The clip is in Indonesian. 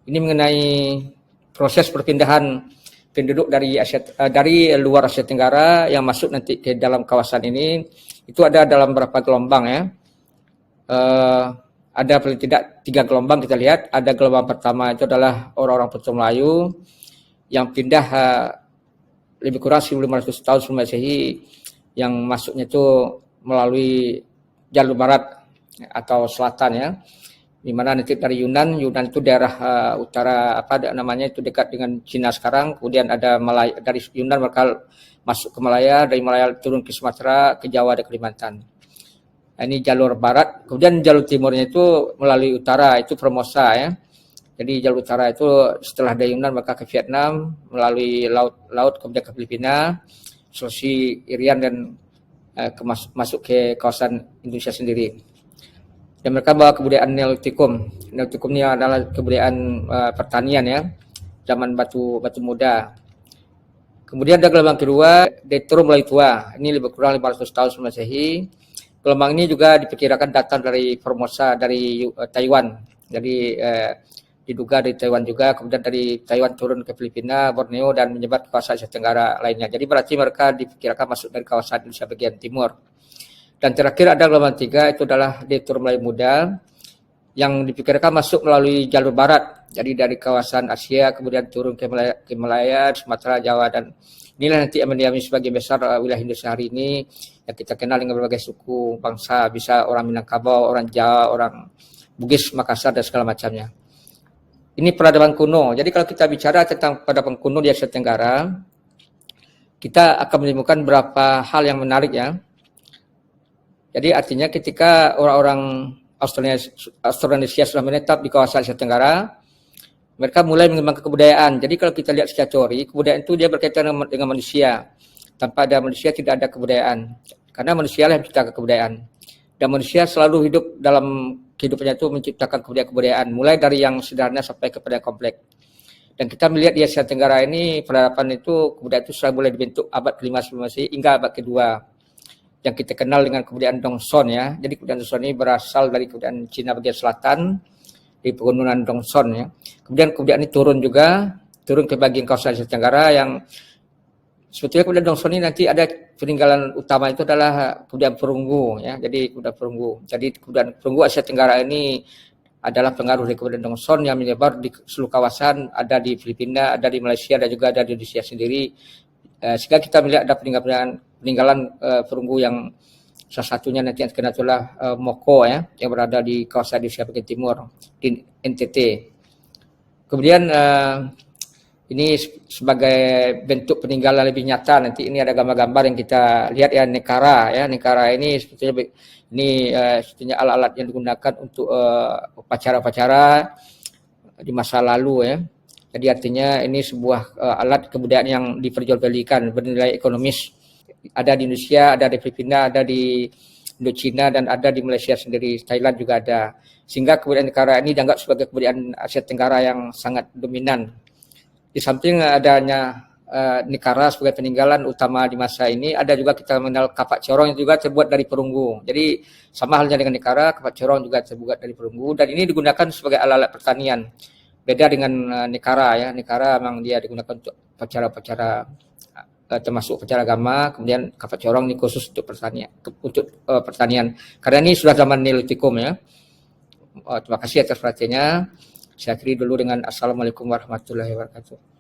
Ini mengenai proses perpindahan penduduk dari luar Asia Tenggara yang masuk nanti ke dalam kawasan ini. Itu ada dalam beberapa gelombang ya. Ada paling tidak 3 gelombang kita lihat. Ada gelombang pertama itu adalah orang-orang Pulau Melayu yang pindah lebih kurang 1500 tahun sebelum Masehi, yang masuknya itu melalui jalur barat atau selatan ya, di mana nanti dari Yunan itu daerah utara itu dekat dengan Cina sekarang. Kemudian ada Malaya, dari Yunan mereka masuk ke Malaya, dari Malaya turun ke Sumatera, ke Jawa dan Kalimantan. Nah, ini jalur barat. Kemudian jalur timurnya itu melalui utara, itu Formosa ya. Jadi jalur utara itu setelah dari Yunan maka ke Vietnam, melalui laut kemudian ke Filipina, Sulawesi, Irian, dan masuk ke kawasan Indonesia sendiri. Dan mereka bawa kebudayaan Neolitikum. Neolitikum ini adalah kebudayaan pertanian ya, zaman batu muda. Kemudian ada gelombang kedua, Detro Melayu Tua. Ini lebih kurang 500 tahun sebelum Masehi. Gelombang ini juga diperkirakan datang dari Formosa, dari Taiwan. Jadi diduga dari Taiwan juga, kemudian dari Taiwan turun ke Filipina, Borneo, dan menyebar ke kawasan Asia Tenggara lainnya. Jadi berarti mereka diperkirakan masuk dari kawasan Indonesia bagian timur. Dan terakhir ada gelombang 3, itu adalah Detro Melayu Muda, yang diperkirakan masuk melalui jalur barat. Jadi dari kawasan Asia, kemudian turun ke Malaya, Sumatera, Jawa, dan inilah nanti yang mendiami sebagian besar wilayah Indonesia hari ini, yang kita kenal dengan berbagai suku, bangsa, bisa orang Minangkabau, orang Jawa, orang Bugis, Makassar, dan segala macamnya. Ini peradaban kuno. Jadi kalau kita bicara tentang peradaban kuno di Asia Tenggara, kita akan menemukan beberapa hal yang menarik ya. Jadi artinya ketika orang-orang Austronesia sudah menetap di kawasan Asia Tenggara, mereka mulai mengembangkan kebudayaan. Jadi kalau kita lihat secara teori, kebudayaan itu dia berkaitan dengan manusia. Tanpa ada manusia tidak ada kebudayaan. Karena manusia lah yang menciptakan kebudayaan. Dan manusia selalu hidup dalam kehidupannya itu menciptakan kebudayaan, mulai dari yang sederhana sampai kepada yang kompleks. Dan kita melihat di Asia Tenggara ini, peradaban itu, kebudayaan itu sudah mulai dibentuk abad ke-5 sebelum Masehi hingga abad ke-2, yang kita kenal dengan kebudayaan Dongson ya. Jadi kebudayaan Dongson ini berasal dari kebudayaan Cina bagian selatan, di pegunungan Dongson ya. Kemudian kebudayaan ini turun ke bagian kawasan Asia Tenggara, yang sebetulnya kebudayaan Dongson ini nanti ada peninggalan utama itu adalah kebudayaan Perunggu ya. Jadi kebudayaan Perunggu. Jadi kebudayaan Perunggu Asia Tenggara ini adalah pengaruh dari kebudayaan Dongson yang menyebar di seluruh kawasan, ada di Filipina, ada di Malaysia, dan juga ada di Indonesia sendiri. Sehingga kita melihat ada peninggalan Perunggu yang salah satunya nanti yang terkenal itulah Moko ya, yang berada di kawasan Indonesia bagian timur di NTT. Kemudian ini sebagai bentuk peninggalan lebih nyata, nanti ini ada gambar-gambar yang kita lihat ya, Nekara ya. Nekara ini sebetulnya sebetulnya alat-alat yang digunakan untuk upacara-upacara di masa lalu ya. Jadi artinya ini sebuah alat kebudayaan yang diperjualbelikan bernilai ekonomis. Ada di Indonesia, ada di Filipina, ada di Indochina, dan ada di Malaysia sendiri, Thailand juga ada. Sehingga kebudayaan Nekara ini dianggap sebagai kebudayaan Asia Tenggara yang sangat dominan. Di samping adanya Nekara sebagai peninggalan utama di masa ini, ada juga kita mengenal kapak corong yang juga terbuat dari perunggu. Jadi sama halnya dengan Nekara, kapak corong juga terbuat dari perunggu, dan ini digunakan sebagai alat-alat pertanian. Beda dengan Nekara ya. Nekara memang dia digunakan untuk upacara-upacara termasuk upacara agama. Kemudian kapak corong ini khusus untuk pertanian. Karena ini sudah zaman Neolitikum ya. Terima kasih atas perhatiannya. Saya akhiri dulu dengan Assalamualaikum warahmatullahi wabarakatuh.